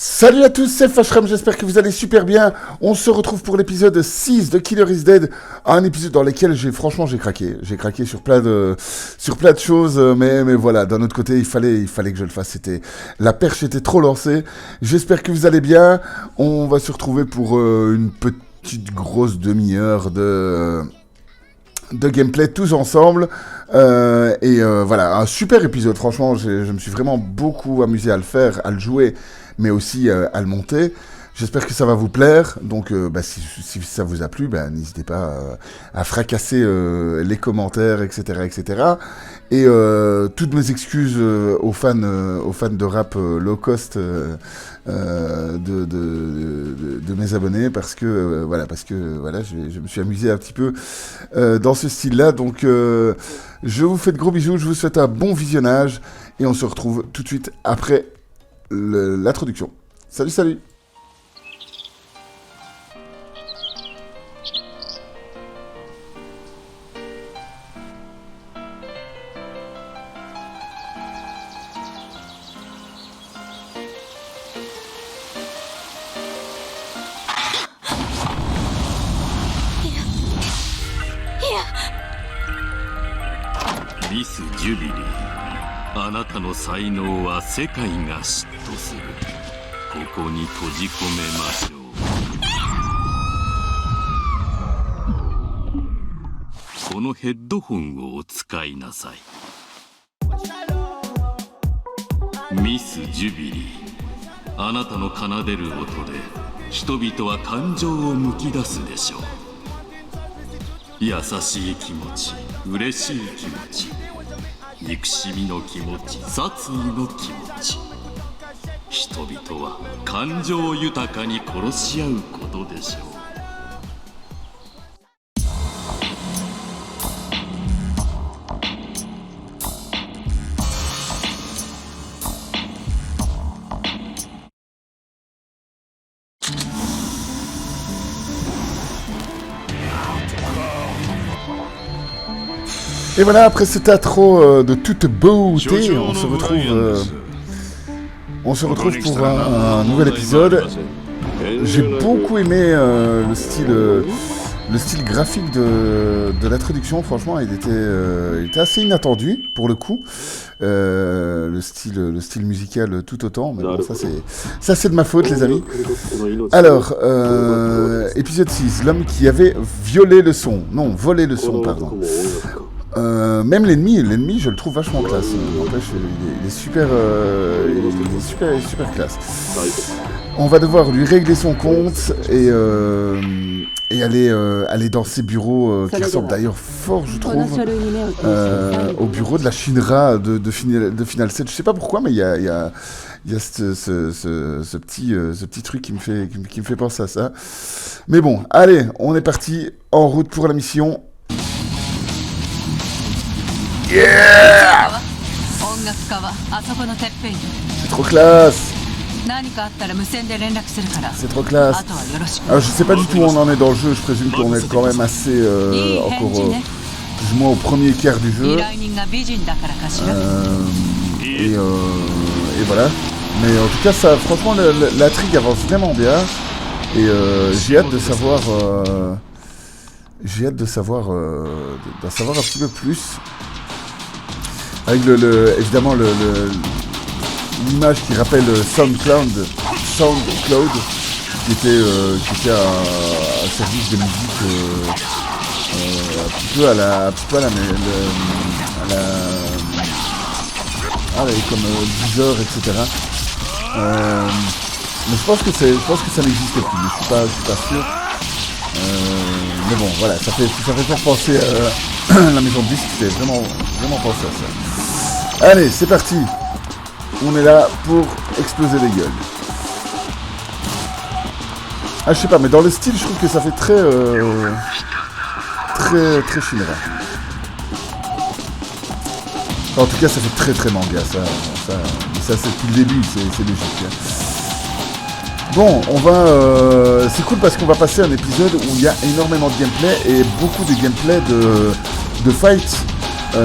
Salut à tous, c'est Fashram, j'espère que vous allez super bien. On se retrouve pour l'épisode 6 de Killer is Dead, un épisode dans lequel j'ai craqué. J'ai craqué sur plein de choses, mais voilà, d'un autre côté, il fallait que je le fasse. La perche était trop lancée. J'espère que vous allez bien. On va se retrouver pour une petite grosse demi-heure de gameplay tous ensemble. Voilà, un super épisode, franchement, je me suis vraiment beaucoup amusé à le faire, à le jouer, mais aussi à le monter. J'espère que ça va vous plaire, donc si ça vous a plu, n'hésitez pas à fracasser les commentaires, etc. Et toutes mes excuses aux fans de rap low cost de mes abonnés, parce que je me suis amusé un petit peu dans ce style-là, donc je vous fais de gros bisous, je vous souhaite un bon visionnage, et on se retrouve tout de suite après l'introduction. Salut. ミス・ジュビリー、あなたの才能は世界が嫉妬する。ここに閉じ込めましょう。このヘッドホンをお使いなさい。ミス・ジュビリー、あなたの奏でる音で人々は感情をむき出すでしょう。優しい気持ち、嬉しい気持ち、憎しみの気持ち、殺意の気持ち。人々は感情豊かに殺し合うことでしょう。Et voilà, après cet intro de toute beauté, on se retrouve pour un nouvel épisode. J'ai beaucoup aimé le style graphique de l'introduction, franchement, il était assez inattendu pour le coup. Le style musical tout autant, mais bon, ça c'est de ma faute, les amis. Alors, épisode 6, l'homme qui avait volé le son, pardon. Même l'ennemi, je le trouve vachement classe. N'empêche, il est super classe. On va devoir lui régler son compte et aller dans ses bureaux qui ressemblent d'ailleurs fort, je trouve, au bureau de la Shinra de Final 7. Je sais pas pourquoi, mais il y a ce petit truc qui me fait penser à ça. Mais bon, allez, on est parti en route pour la mission. Yeah! C'est trop classe! C'est trop classe. Alors je sais pas du tout où on en est dans le jeu, je présume qu'on est quand même assez encore plus ou moins au premier quart du jeu. Et voilà. Mais en tout cas, ça, franchement, l'intrigue avance vraiment bien. Et j'ai hâte de savoir d'en savoir un petit peu plus. Avec évidemment l'image qui rappelle SoundCloud, qui était un service de musique un petit peu à la comme Deezer, etc. Mais je pense que ça n'existe plus, mais je suis pas sûr. Mais bon, voilà, ça fait fort penser à la maison de disque, c'était vraiment pensé à ça. Allez, c'est parti. On est là pour exploser les gueules. Ah, je sais pas, mais dans le style, je trouve que ça fait très Shinra. En tout cas, ça fait très manga, ça c'est depuis le début, c'est logique. Hein. Bon, c'est cool parce qu'on va passer un épisode où il y a énormément de gameplay et beaucoup de gameplay de fight. Je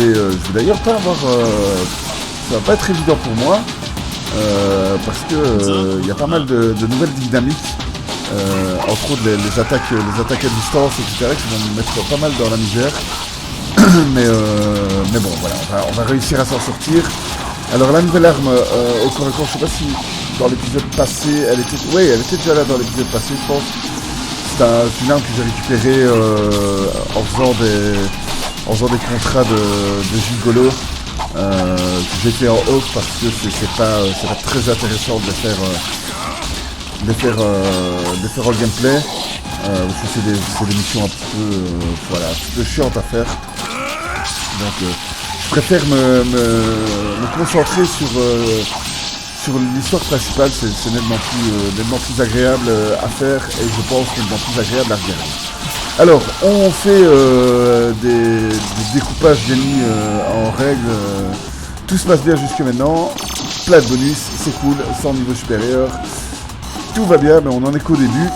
vais d'ailleurs pas avoir... ça va pas être évident pour moi. parce que il y a pas mal de nouvelles dynamiques, entre autres les attaques à distance, etc., qui vont nous mettre pas mal dans la misère. mais bon, voilà, on va réussir à s'en sortir. Alors la nouvelle arme au corps à corps, je sais pas si dans l'épisode passé, elle était déjà là dans l'épisode passé, je pense. C'est une arme que j'ai récupérée en faisant des contrats de gigolo que j'ai fait en off parce que c'est pas très intéressant de les faire en gameplay parce que c'est des missions un petit peu chiantes à faire. Donc je préfère me concentrer sur l'histoire principale, c'est nettement plus agréable à faire et je pense nettement plus agréable à regarder. Alors, on fait des découpages d'ennemis en règle, tout se passe bien jusque maintenant, plein de bonus, c'est cool, 100 niveaux supérieurs, tout va bien, mais on en est qu'au début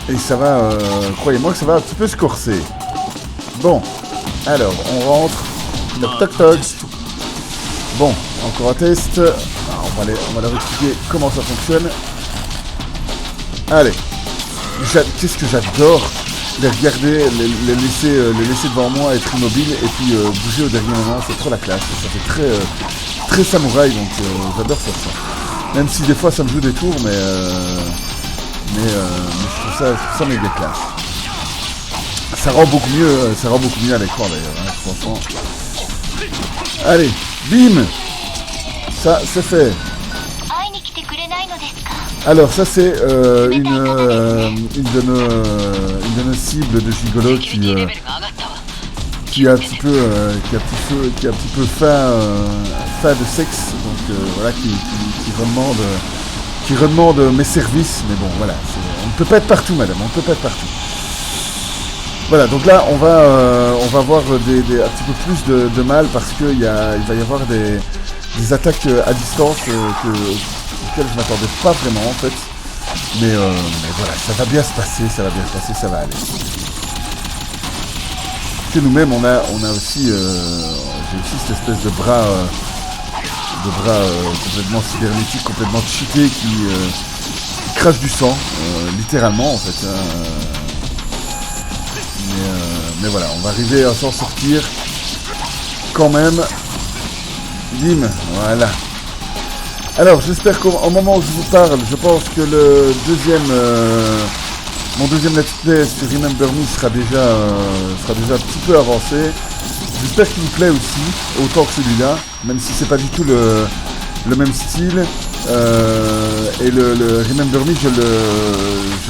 et ça va, croyez-moi que ça va un petit peu se corser. Bon, alors, on rentre, toc toc toc. Bon, encore un test. Alors, on va leur expliquer comment ça fonctionne. Allez. Qu'est-ce que j'adore les regarder, les laisser devant moi, être immobile et puis bouger au dernier moment, c'est trop la classe. Ça fait très samouraï, donc j'adore faire ça. Même si des fois ça me joue des tours, mais je trouve ça méga classe. Ça rend beaucoup mieux à l'écran d'ailleurs, hein, franchement. Allez, bim. Ça, c'est fait. Alors ça c'est une de nos cibles de gigolo qui a un petit peu faim de sexe, donc voilà, qui redemande mes services, mais bon voilà, on ne peut pas être partout madame, on ne peut pas être partout. Voilà, donc là on va avoir un petit peu plus de mal parce qu'il va y avoir des attaques à distance auxquelles je m'attendais pas vraiment en fait. Mais voilà, ça va bien se passer, ça va aller. Que nous-mêmes on a aussi j'ai aussi cette espèce de bras complètement cybernétique, complètement cheaté qui crache du sang, littéralement en fait. Mais voilà, on va arriver à s'en sortir quand même. Bim, voilà. Alors j'espère qu'au moment où je vous parle, je pense que mon deuxième let's play sur Remember Me sera déjà un petit peu avancé. J'espère qu'il vous plaît aussi, autant que celui-là, même si c'est pas du tout le même style. Et le Remember Me, je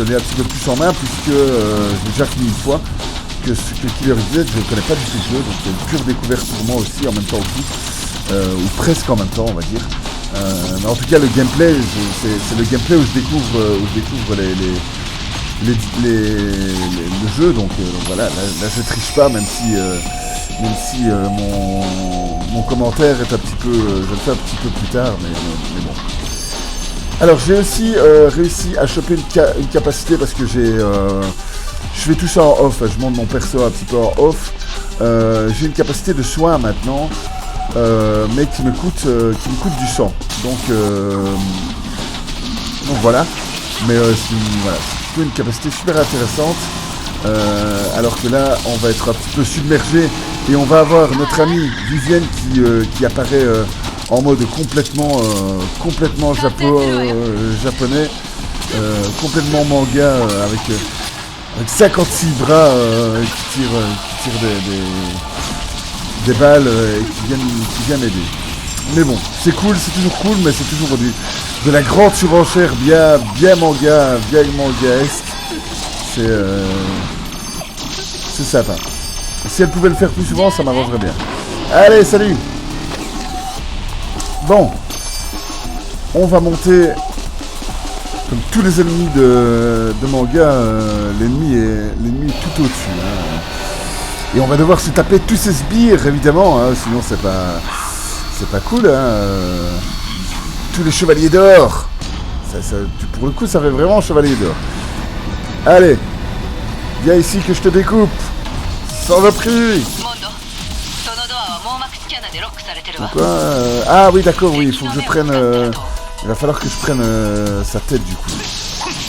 l'ai un petit peu plus en main puisque j'ai déjà fini une fois. Que Killer is Dead, je ne connais pas du tout le jeu, donc c'est une pure découverte pour moi aussi en même temps que ou presque en même temps on va dire. Mais en tout cas le gameplay, c'est le gameplay où je découvre le jeu, donc voilà, là je triche pas, même si mon commentaire est un petit peu, je le fais un petit peu plus tard, mais bon. Alors j'ai aussi réussi à choper une capacité parce que je fais tout ça en off, je monte mon perso un petit peu en off. J'ai une capacité de soin maintenant, mais qui me coûte du sang. Donc voilà. Mais c'est plutôt une capacité super intéressante. Alors que là, on va être un petit peu submergé et on va avoir notre ami Vivienne qui apparaît en mode complètement japonais, complètement manga avec 56 bras qui tirent des balles et qui viennent aider. Mais bon, c'est cool, c'est toujours cool, mais c'est toujours de la grande surenchère bien mangaesque. C'est sympa. Si elle pouvait le faire plus souvent, ça m'arrangerait bien. Allez, salut. Bon, on va monter. Comme tous les ennemis de manga, l'ennemi est tout au-dessus. Hein. Et on va devoir se taper tous ces sbires, évidemment, hein, sinon c'est pas cool. Hein. Tous les chevaliers d'or. Pour le coup, ça fait vraiment chevalier d'or. Allez, viens ici que je te découpe. Sans le prix. Pourquoi ah oui, d'accord, oui, il faut que je prenne Il va falloir que je prenne sa tête du coup.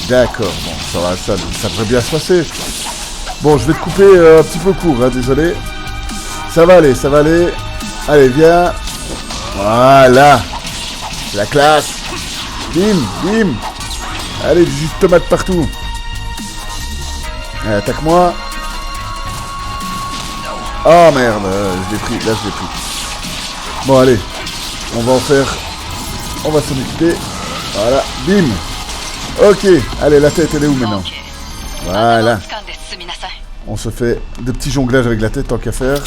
D'accord, bon, ça va, ça devrait bien se passer. Bon, je vais te couper un petit peu court, hein, désolé. Ça va aller, ça va aller. Allez, viens. Voilà. La classe. Bim, bim. Allez, du jus de tomate partout. Allez, attaque-moi. Oh merde, je l'ai pris, là je l'ai pris. Bon, allez. On va en faire. On va s'en occuper. Voilà, bim. Ok, allez, la tête, elle est où maintenant? Voilà. On se fait de petits jonglages avec la tête, tant qu'à faire.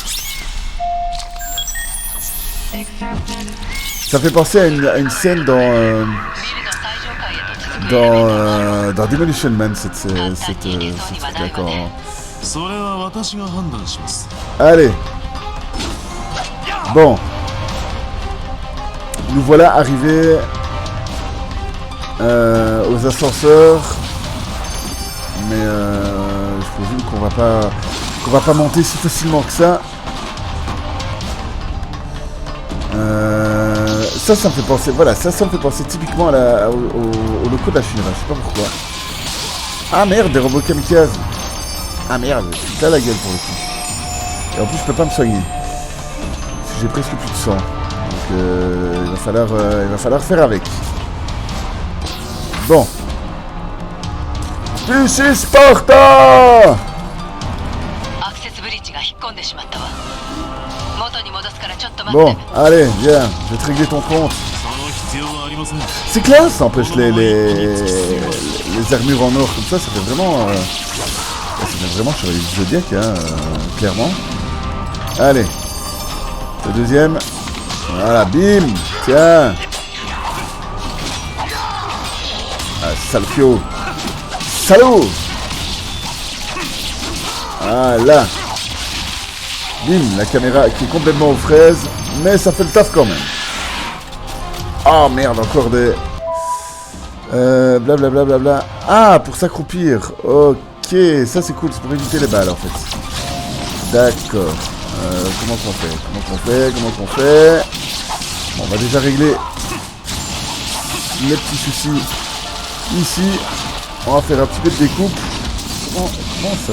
Ça fait penser à une scène dans Demolition Man, cette d'accord. Allez. Bon. Nous voilà arrivés aux ascenseurs. Mais je présume qu'on va pas monter si facilement que ça. Ça me fait penser, voilà, ça me fait penser typiquement à au loco de la Shinra, je sais pas pourquoi. Ah merde, des robots kamikazes. Ah merde, c'est là la gueule pour le coup. Et en plus je peux pas me soigner. Parce que j'ai presque plus de sang. Donc il va falloir faire avec. Bon. Ici Sparta! Bon, allez, viens, je vais te régler ton compte. C'est classe, ça empêche les armures en or comme ça fait vraiment... ça fait vraiment chevalier du Zodiac, hein, clairement. Allez, le deuxième. Voilà, bim, tiens. Ah, salpio. Salaud. Voilà. Bim, la caméra qui est complètement aux fraises, mais ça fait le taf quand même. Oh merde, encore des... blablabla. Bla, bla, bla. Ah, pour s'accroupir. Ok, ça c'est cool, c'est pour éviter les balles en fait. D'accord. Comment qu'on fait Bon, on va déjà régler les petits soucis ici. On va faire un petit peu de découpe. Comment ça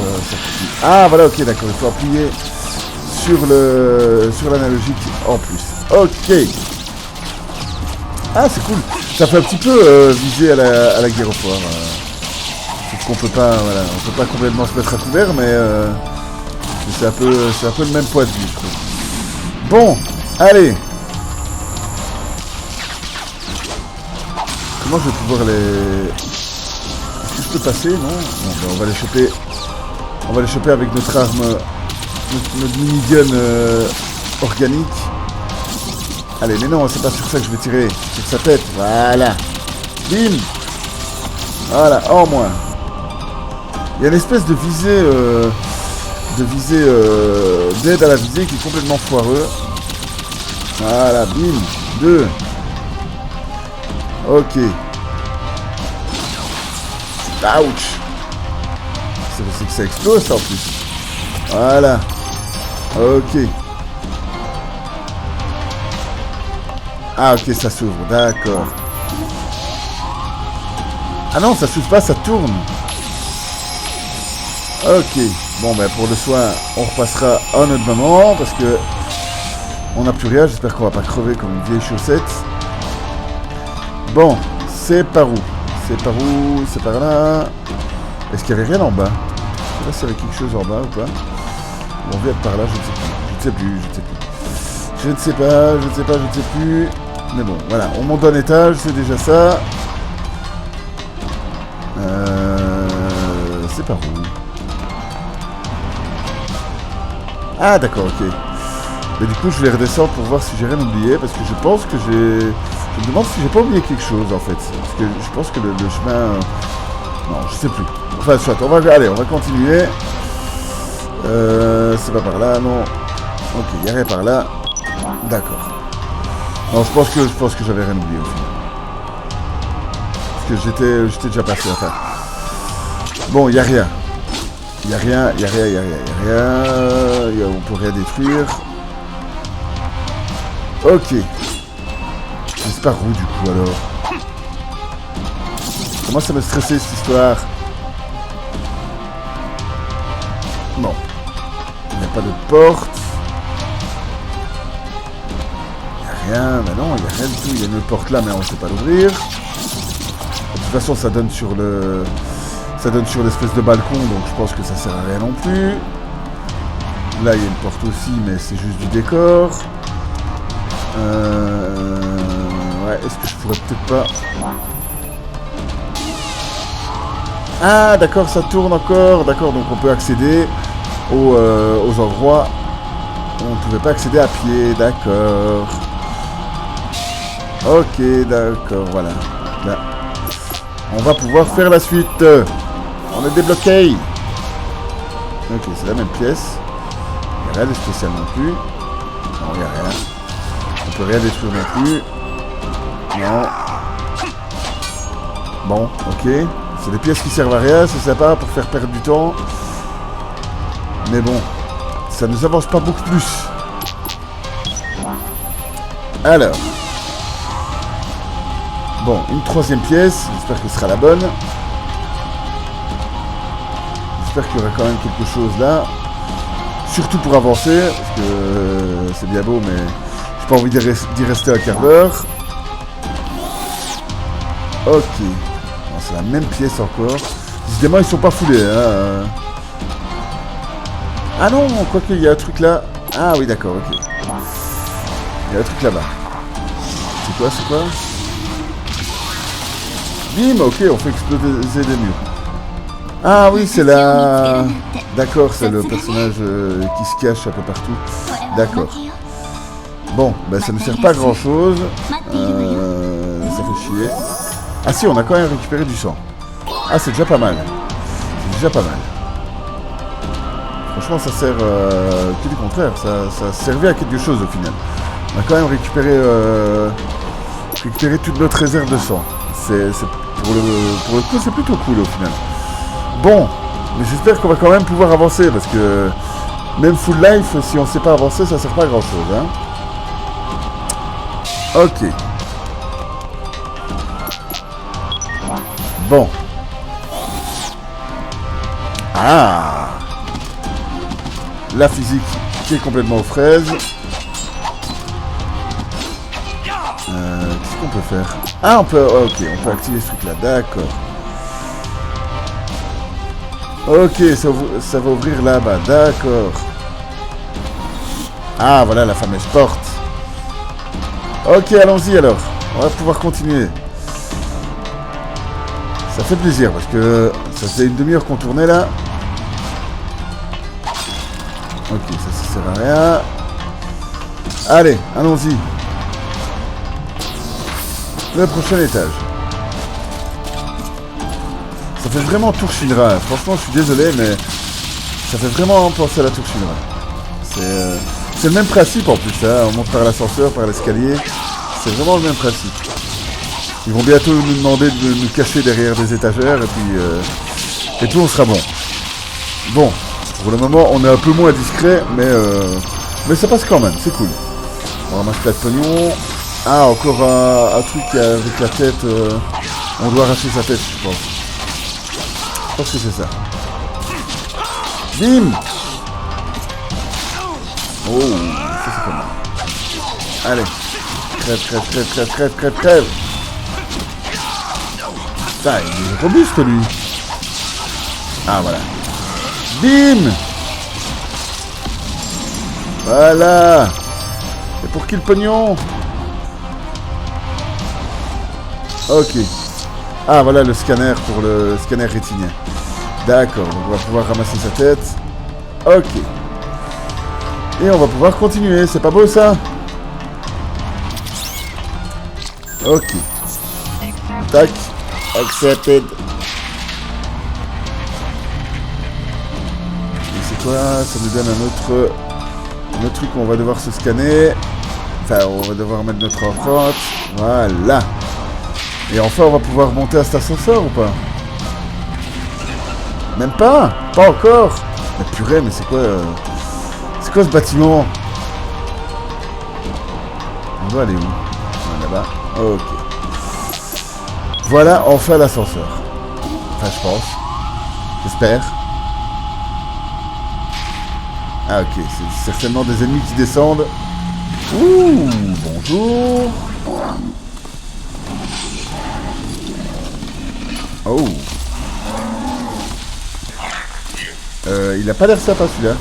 Ah, voilà, ok, d'accord, il faut appuyer sur l'analogique en plus. Ok. Ah, c'est cool. Ça fait un petit peu viser à la guerre au foire. Sauf qu'on peut pas, voilà, on peut pas complètement se mettre à couvert, mais c'est un peu le même point de vue, je trouve. Bon, allez. Comment je vais pouvoir les... Est-ce que je peux passer? Non, ben on va les choper. On va les choper avec notre arme, notre minigun organique. Allez, mais non, c'est pas sur ça que je vais tirer. Sur sa tête. Voilà. Bim. Voilà, en moins. Il y a une espèce de visée... d'aide à la visée qui est complètement foireux. Voilà, bim. 2. Ok. Ouch. C'est que ça explose ça en plus. Voilà. Ok. Ah ok, ça s'ouvre, d'accord. Ah non, ça s'ouvre pas, ça tourne. Ok. Bon ben pour le soin, on repassera à un autre moment parce que on n'a plus rien, j'espère qu'on va pas crever comme une vieille chaussette. Bon, c'est par où? C'est par où? C'est par là. Est-ce qu'il y avait rien en bas? Je sais pas s'il y avait quelque chose en bas ou pas. On vient par là, je ne sais plus. Je ne sais plus. Mais bon, voilà, on monte d'un étage, c'est déjà ça. C'est par où? Ah d'accord, ok. Mais du coup, je vais redescendre pour voir si j'ai rien oublié, parce que je pense que j'ai... Je me demande si j'ai pas oublié quelque chose, en fait. Parce que je pense que le chemin... Non, je sais plus. Enfin, soit, on va continuer. C'est pas par là, non. Ok, il n'y a rien par là. D'accord. Non, je pense que j'avais rien oublié, au final. Parce que j'étais déjà passé, enfin... Bon, il n'y a rien. Il n'y a rien. On peut rien détruire. Ok. J'espère où du coup alors. commence à me stresser cette histoire. Non. Il n'y a pas de porte. Il n'y a rien. Mais non, il n'y a rien du tout. Il y a une porte là, mais on ne sait pas l'ouvrir. De toute façon, ça donne sur le... Ça donne sur l'espèce de balcon, donc je pense que ça sert à rien non plus. Là, il y a une porte aussi, mais c'est juste du décor. Ouais, est-ce que je pourrais peut-être pas... Ah, d'accord, ça tourne encore. D'accord, donc on peut accéder aux endroits où on ne pouvait pas accéder à pied. D'accord. Ok, d'accord, voilà. Là, on va pouvoir faire la suite. On est débloqué. Ok, c'est la même pièce. Il n'y a rien de spécial non plus. Non, il n'y a rien. On peut rien détruire non plus. Non. Bon, ok. C'est des pièces qui servent à rien, c'est sympa pour faire perdre du temps. Mais bon, ça nous avance pas beaucoup plus. Alors. Bon, une troisième pièce. J'espère que ce sera la bonne. J'espère qu'il y aura quand même quelque chose là. Surtout pour avancer, parce que c'est bien beau, mais j'ai pas envie d'y rester un quart d'heure. Ok. Bon, c'est la même pièce encore. Décidément, ils sont pas foulés. Hein. Ah non, quoique, il y a un truc là. Ah oui, d'accord, ok. Il y a un truc là-bas. C'est quoi, c'est quoi? Bim, ok, on fait exploser des murs. Ah oui, c'est la... D'accord, c'est le personnage qui se cache un peu partout. D'accord. Bon, ben ça ne sert pas à grand chose. Ça fait chier. Ah si, on a quand même récupéré du sang. Ah, c'est déjà pas mal. C'est déjà pas mal. Franchement, ça sert... tout du contraire, ça servait à quelque chose au final. On a quand même récupéré toute notre réserve de sang. C'est pour le coup, c'est plutôt cool au final. Bon, mais j'espère qu'on va quand même pouvoir avancer, parce que même full life, si on ne sait pas avancer, ça sert pas à grand chose. Hein. Ok. Bon. Ah. La physique qui est complètement aux fraises. Qu'est-ce qu'on peut faire? Ah, on peut... Ok, on peut activer ce truc-là, d'accord. Ok, ça va ouvrir là-bas, d'accord. Ah, voilà la fameuse porte. Ok, allons-y alors. On va pouvoir continuer. Ça fait plaisir, parce que ça faisait une demi-heure qu'on tournait là. Ok, ça sert à rien. Allez, allons-y. Le prochain étage. Ça fait vraiment tour Shinra. Franchement, je suis désolé, mais ça fait vraiment penser à la tour Shinra. C'est le même principe en plus. Hein. On monte par l'ascenseur, par l'escalier. C'est vraiment le même principe. Ils vont bientôt nous demander de nous cacher derrière des étagères et puis on sera bon. Bon, pour le moment, on est un peu moins discret, mais ça passe quand même. C'est cool. On ramasse plein de pognon. Ah, encore un truc avec la tête. On doit arracher sa tête, je pense. Je pense que c'est ça. Bim! Oh, ça c'est pas mal. Allez. Crève. Putain, il est robuste lui. Ah, voilà. Bim! Voilà. Et pour qui le pognon? Ok. Ah, voilà le scanner pour le scanner rétinien. D'accord, donc on va pouvoir ramasser sa tête. Ok. Et on va pouvoir continuer, c'est pas beau ça? Ok. Tac. Accepted. Et c'est quoi? Ça nous donne un autre truc où on va devoir se scanner. Enfin, on va devoir mettre notre empreinte. Voilà. Et enfin, on va pouvoir monter à cet ascenseur ou pas? Même pas? Pas encore? Mais purée, mais c'est quoi ce bâtiment? On doit aller où? Là-bas. Ok. Voilà, enfin l'ascenseur. Enfin, je pense. J'espère. Ah, ok. C'est certainement des ennemis qui descendent. Ouh, bonjour. Oh. Il a pas l'air sympa celui-là.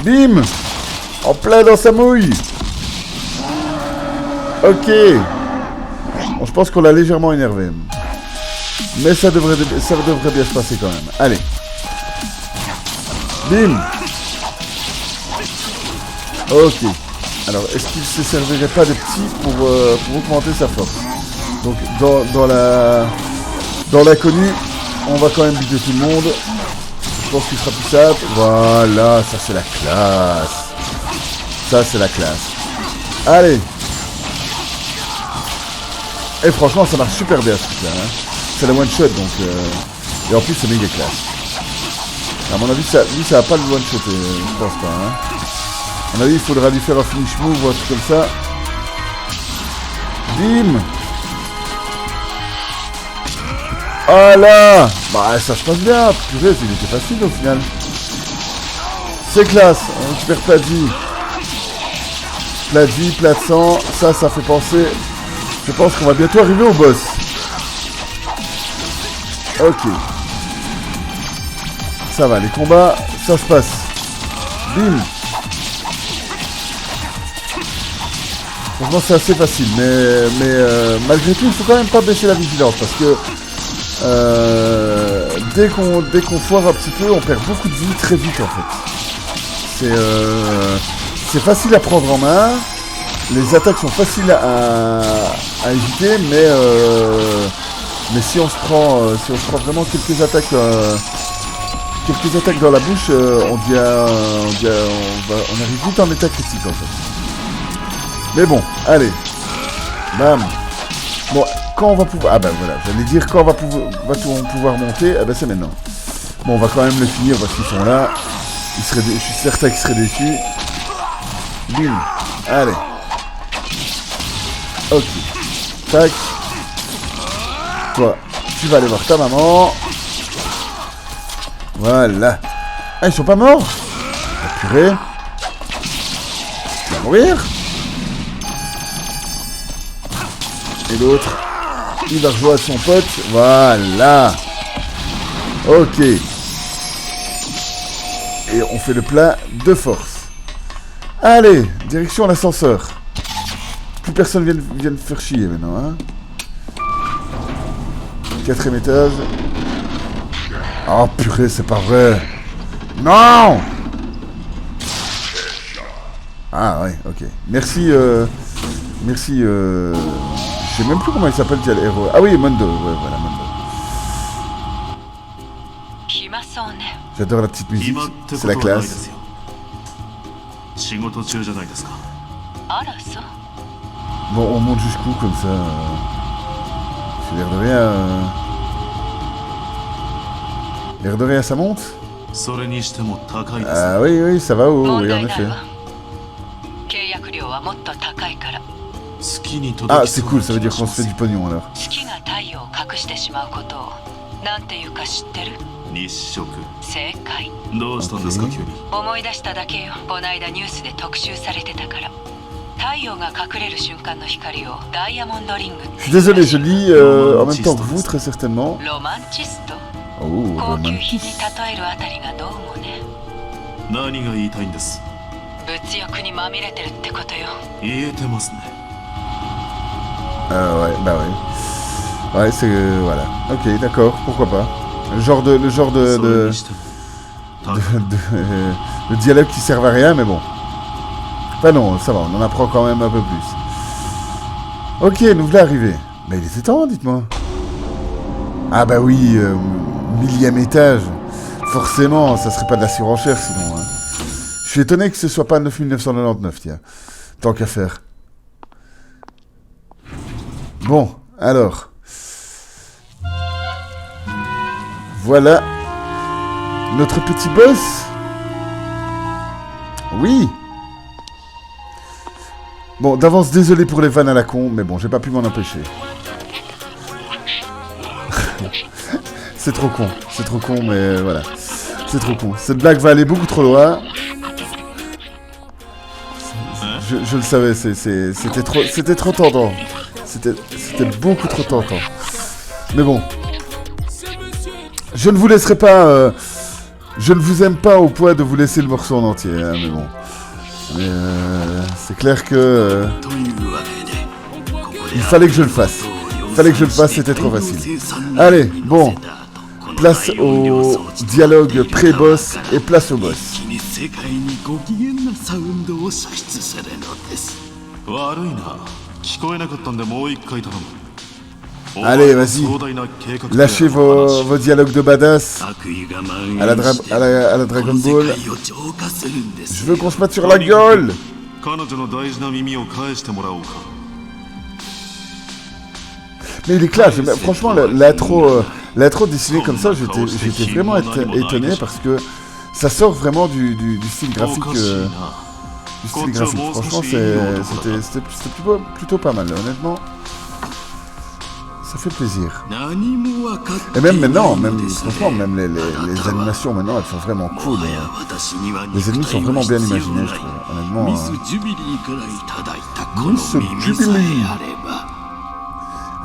Bim. En plein dans sa mouille. Ok. Bon, je pense qu'on l'a légèrement énervé. Mais ça devrait bien se passer quand même. Allez. Bim. Ok. Alors, est-ce qu'il ne se servirait pas des petits pour augmenter sa force? Donc, dans l'inconnu, on va quand même buter tout le monde. Je pense qu'il sera plus simple. Voilà, ça c'est la classe. Ça c'est la classe. Allez. Et franchement, ça marche super bien ce truc-là. Hein. C'est la one shot donc. Et en plus, c'est méga classe. À mon avis, lui, ça va pas le one shot. Je pense pas. Hein. À mon avis, il faudra lui faire un finish move ou un truc comme ça. Bim. Ah là. Bah, ça se passe bien. Purée, il était facile au final. C'est classe. On récupère plat de vie. Plat de vie, plat de sang. Ça fait penser. Je pense qu'on va bientôt arriver au boss. Ok. Ça va, les combats, ça se passe. Bim. Franchement, c'est assez facile. Mais malgré tout, il faut quand même pas baisser la vigilance. Parce que dès qu'on foire un petit peu, on perd beaucoup de vie très vite en fait. C'est facile à prendre en main. Les attaques sont faciles à éviter, mais si on se prend vraiment quelques attaques dans la bouche, on arrive vite en état critique en fait. Mais bon, allez, bam. Bon, quand on va pouvoir, ah ben voilà, j'allais dire quand va-t-on pouvoir monter, ah ben c'est maintenant. Bon, on va quand même le finir parce qu'ils sont là. Je suis certain qu'ils seraient déçus. Bim, allez. Ok. Tac. Toi, tu vas aller voir ta maman. Voilà. Ah, ils sont pas morts? La purée. Tu vas mourir. Et l'autre, il va rejoindre son pote. Voilà. Ok. Et on fait le plat de force. Allez, direction l'ascenseur. Plus personne vient me faire chier maintenant, hein. 4e étage. Oh purée, c'est pas vrai. Non. Ah ouais, ok. Merci, merci, je sais même plus comment il s'appelle, le héros. Ah oui, Mondo, ouais, voilà, Mondo. J'adore la petite musique, c'est la classe. Bon, on monte jusqu'où comme ça j'ai l'air de rien. L'air de rien, ça monte. Ah oui, oui, ça va haut, oui, en effet. Ah, c'est cool, ça veut dire qu'on se fait du pognon alors. Je suis désolé, je lis en même temps que vous, très certainement. Oh, romantique. Ouais, bah ouais. Ouais, c'est... voilà. Ok, d'accord, pourquoi pas. Le genre de dialogue qui sert à rien, mais bon. Enfin non, ça va, on en apprend quand même un peu plus. Ok, nous voilà arrivés. Mais il était temps, dites-moi. Ah bah oui, 1000e étage. Forcément, ça serait pas de la surenchère sinon. Hein. Je suis étonné que ce soit pas 9999, tiens. Tant qu'à faire. Bon, alors. Voilà. Notre petit boss. Oui. Bon, d'avance, désolé pour les vannes à la con, mais bon, j'ai pas pu m'en empêcher. C'est trop con, mais voilà. C'est trop con. Cette blague va aller beaucoup trop loin. Je le savais, c'était trop tentant. C'était beaucoup trop tentant. Mais bon. Je ne vous laisserai pas... je ne vous aime pas au point de vous laisser le morceau en entier, hein, mais bon. Mais c'est clair que... il fallait que je le fasse. C'était trop facile. Allez, bon. Place au dialogue pré-boss et place au boss. Allez, vas-y. Lâchez vos dialogues de badass à la Dragon Ball. Je veux qu'on se mette sur la gueule. Mais il est clair, franchement, l'intro dessinée comme ça, j'étais vraiment étonné parce que ça sort vraiment du style graphique. Franchement, c'était plutôt pas mal, honnêtement. Ça fait plaisir. Et même maintenant, franchement, même les animations maintenant, elles sont vraiment cool. Les ennemis sont vraiment bien imaginés, je trouve. Honnêtement. Miss Jubilee.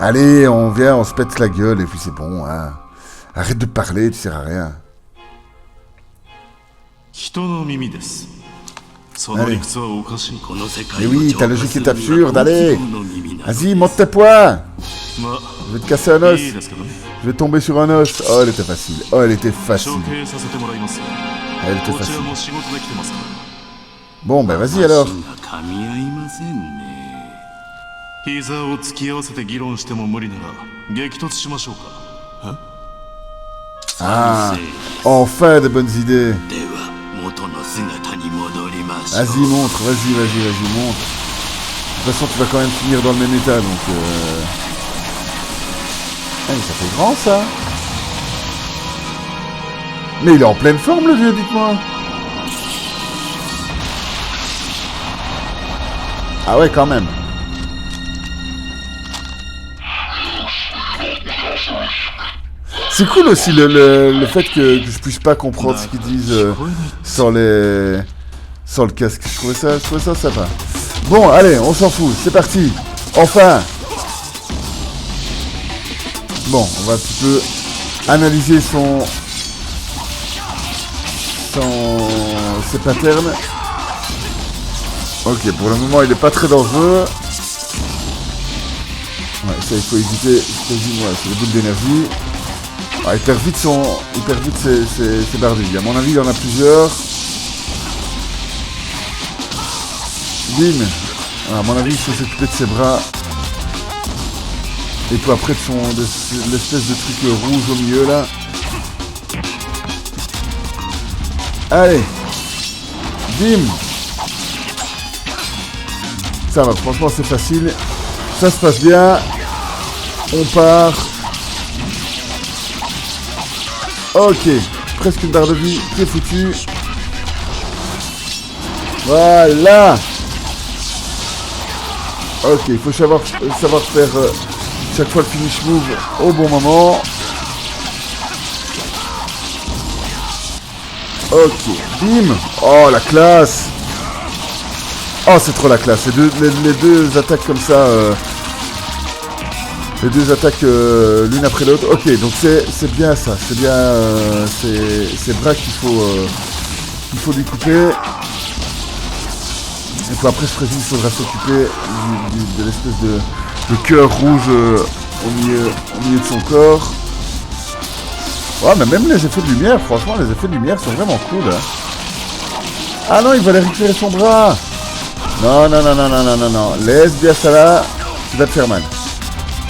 Allez, on vient, on se pète la gueule et puis c'est bon. Hein. Arrête de parler, tu sers à rien. Allez. Mais oui, ta logique est absurde, allez. Vas-y, monte tes poings. Je vais te casser un os. Je vais tomber sur un os. Oh, elle était facile. Bon, ben vas-y alors. Ah, enfin de bonnes idées. Vas-y, montre. De toute façon, tu vas quand même finir dans le même état, donc... Ah, mais ça fait grand, ça. Mais il est en pleine forme, le vieux, dites-moi. Ah ouais, quand même. C'est cool aussi le fait que je puisse pas comprendre ce qu'ils disent sans le casque. Je trouvais ça sympa. Bon, allez, on s'en fout, c'est parti. Enfin. Bon, on va un petit peu analyser ses patterns. Ok, pour le moment, il est pas très dangereux. Ouais, ça, il faut éviter. C'est les boules d'énergie. Ah, il perd vite ses bardilles. À mon avis, il y en a plusieurs. Bim. Alors, à mon avis, il faut s'occuper de ses bras. Et puis après de l'espèce de truc rouge au milieu là. Allez. Bim. Ça va, franchement c'est facile. Ça se passe bien. On part. Ok. Presque une barre de vie qui est foutue. Voilà. Ok, il faut savoir faire chaque fois le finish move au bon moment. Ok, bim. Oh, la classe. Oh, c'est trop la classe. Les deux attaques comme ça. Les deux attaques l'une après l'autre. Ok, donc c'est bien ça. C'est bien ces bras qu'il faut lui couper. Et puis après, je présume qu'il faudra s'occuper de l'espèce de cœur rouge au milieu de son corps. Ouais, mais même les effets de lumière, franchement, les effets de lumière sont vraiment cool. Hein. Ah non, il va aller récupérer son bras. Non. Laisse bien ça là, tu vas te faire mal.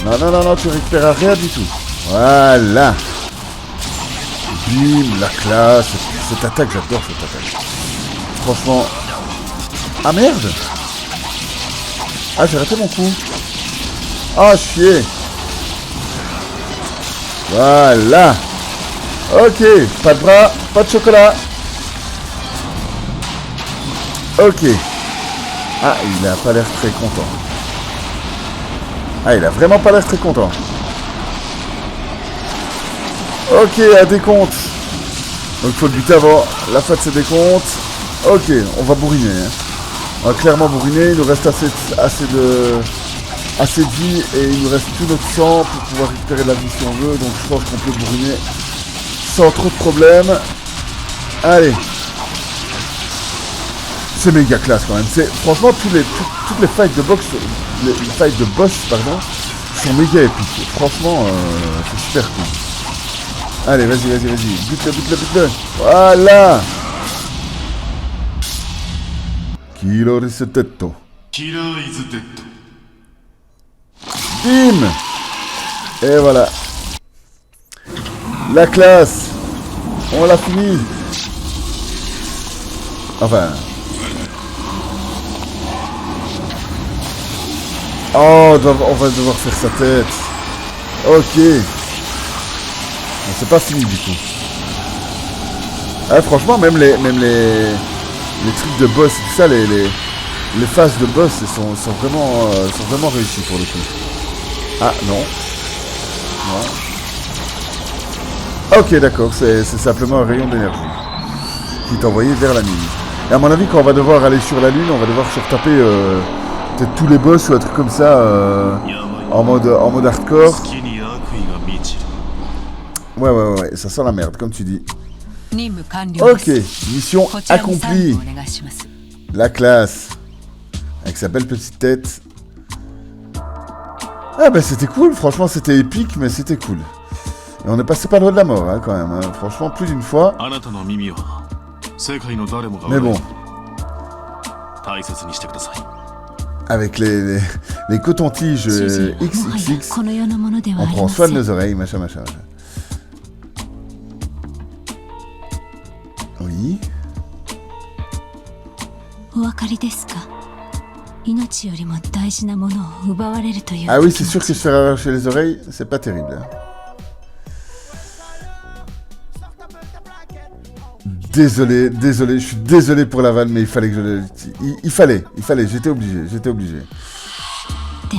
Non, tu récupéreras rien du tout. Voilà. Bim, la classe. Cette attaque, j'adore cette attaque. Franchement... Ah merde. Ah, j'ai raté mon coup. Ah, chier. Voilà. Ok, pas de bras, pas de chocolat. Ok. Ah, il a pas l'air très content. Ah, il a vraiment pas l'air très content. Ok, un décompte. Donc il faut le buter avant la fin de ces décomptes. Ok, on va bourriner. Hein. On va clairement bourriner. Il nous reste assez de vie et il nous reste tout notre sang pour pouvoir récupérer de la vie si on veut. Donc je pense qu'on peut bourriner sans trop de problèmes. Allez. C'est méga classe quand même. Franchement, toutes les fights de boxe, les fights de boss, pardon, sont méga épiques. Franchement, c'est super cool. Allez, vas-y. Bute-le. Voilà. Killer is dead. Bim. Et voilà. La classe. On l'a fini. Enfin. Oh, on va devoir faire sa tête. Ok. C'est pas fini du coup. Ah, franchement, même les trucs de boss et tout ça, les phases de boss sont vraiment réussies pour le coup. Ah non. Ok, d'accord, c'est simplement un rayon d'énergie qui est envoyé vers la Lune. Et à mon avis, quand on va devoir aller sur la Lune, on va devoir se retaper peut-être tous les boss ou un truc comme ça en mode hardcore. Ouais, ça sent la merde, comme tu dis. Ok, mission accomplie. La classe. Avec sa belle petite tête. Ah bah c'était cool, franchement c'était épique, mais c'était cool. Et on est passé pas loin de la mort, hein, quand même. Hein. Franchement, plus d'une fois. Mais bon. Avec les cotons-tiges XXX, on prend soin de nos oreilles, machin. Oui. Ah oui, c'est sûr que se faire arracher les oreilles, c'est pas terrible. Hein. Désolé, je suis désolé pour la vanne, mais il fallait que je... Il fallait, j'étais obligé.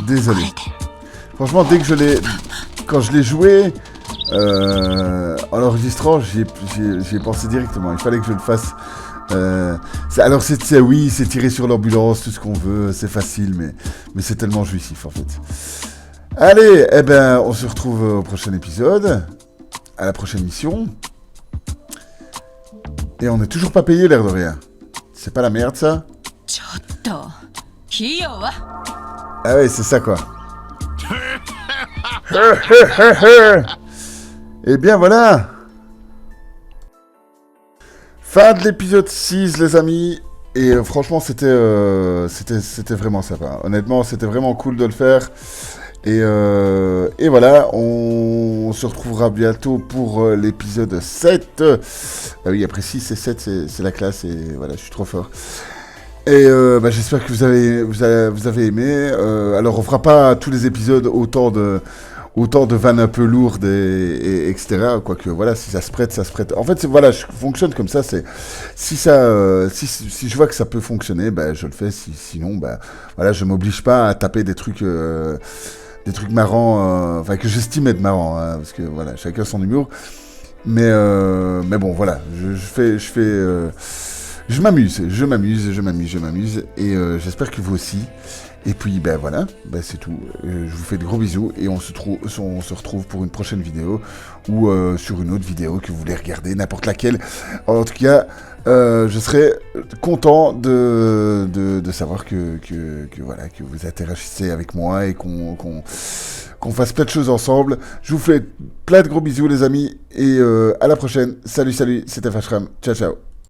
Désolé. Franchement, quand je l'ai joué, en l'enregistrant, j'y ai pensé directement. Il fallait que je le fasse. Alors c'est tirer sur l'ambulance, tout ce qu'on veut, c'est facile, mais c'est tellement jouissif en fait. Allez, on se retrouve au prochain épisode, à la prochaine mission. Et on n'est toujours pas payé, l'air de rien. C'est pas la merde, ça? Ah ouais, c'est ça, quoi. Et bien, voilà. Fin de l'épisode 6, les amis. Et franchement, c'était vraiment sympa. Honnêtement, c'était vraiment cool de le faire. Et voilà, on se retrouvera bientôt pour l'épisode 7. Oui, après 6 et 7, c'est la classe. Et voilà, je suis trop fort. Et j'espère que vous avez aimé. Alors, on fera pas tous les épisodes autant de vannes un peu lourdes et etc. Quoique, voilà, si ça se prête. En fait, voilà, je fonctionne comme ça. C'est si je vois que ça peut fonctionner, je le fais. Sinon, voilà, je m'oblige pas à taper des trucs marrants, que j'estime être marrants, hein, parce que voilà, chacun son humour. Mais bon, voilà, je m'amuse, et j'espère que vous aussi. Et puis, voilà, c'est tout. Je vous fais de gros bisous et on se retrouve pour une prochaine vidéo ou sur une autre vidéo que vous voulez regarder, n'importe laquelle. En tout cas, je serai content de savoir que voilà, que vous interagissez avec moi et qu'on fasse plein de choses ensemble. Je vous fais plein de gros bisous, les amis, et à la prochaine. Salut, c'était Fashram. Ciao.